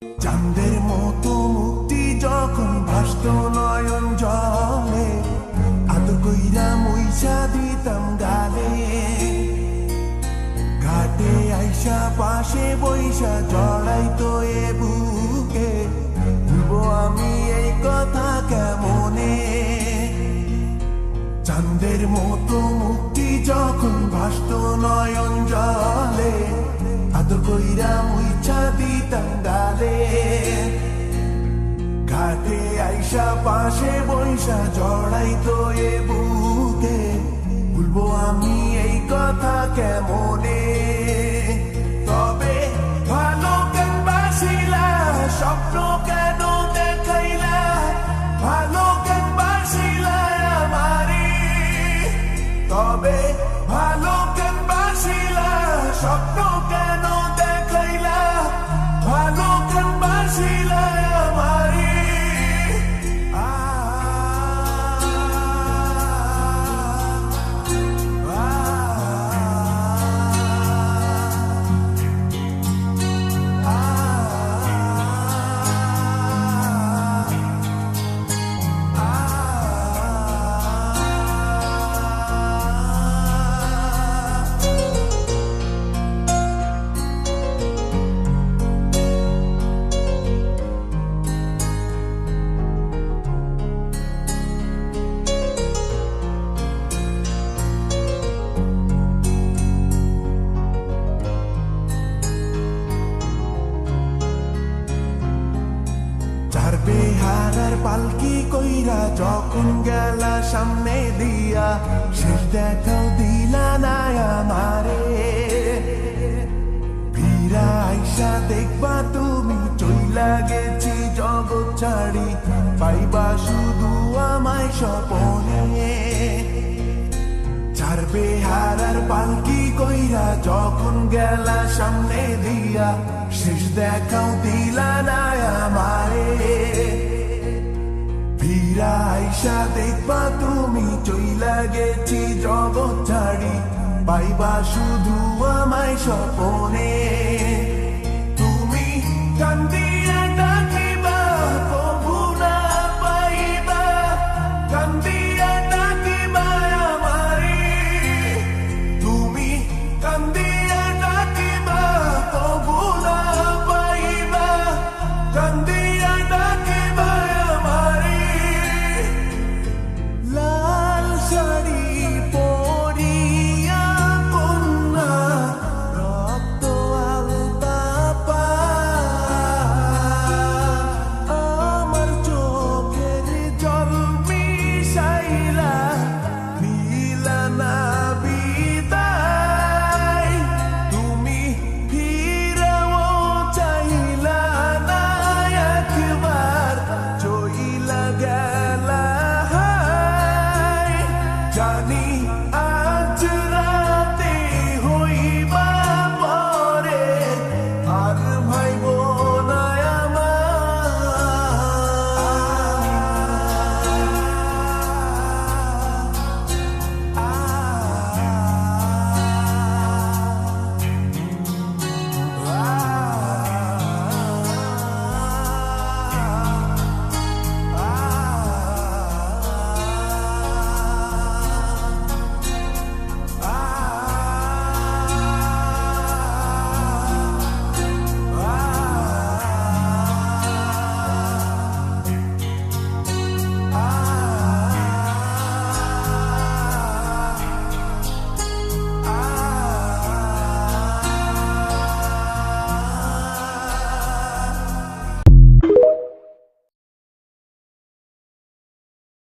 চাঁদের মতো মুক্তি যখন ভাসত নয়ন জলে, আদর কইরা মুইসা দিতাম গালে। ঘাটে আইসা পাশে বইসা জড়াইতো এ বুকে, ভুলবো আমি এই কথা কেমনে। চাঁদের মতো মুক্তি যখন ভাসত নয়ন জলে, আদর কইরা মুইছা দিতাম গালে। ঘাটে আইসা পাশে বইসা জড়াইতো এ বুকে, ভুলবো আমি এই কথা কেমনে। তবে ভালো কেন বাসিলা, স্বপ্ন কেন দেখাইলা, ভালো কেন বাসিলা আমারে। তবে ভালো কেন বাসিলা, স্বপ্ন কেন দেখাইলা, ভালো কেন বাসিলা আমারে। বেহারার পালকি কইরা যখন গেলা সামনে দিয়া, শেষ দেখাও দিলা না আমারে। ফিরা আইসা দেখবা তুমি চইলা গেছি জগৎ ছাড়ি, পাইবা শুধু আমায় স্বপনে। চার বেহারার পালকি কইরা যখন গেলা সামনে দিয়া, শেষ দেখাও দিলা না আমারে। ফিরা আইসা দেখবা তুমি চইলা গেছি জগৎ ছাড়ি, পাইবা শুধু আমায় স্বপনে।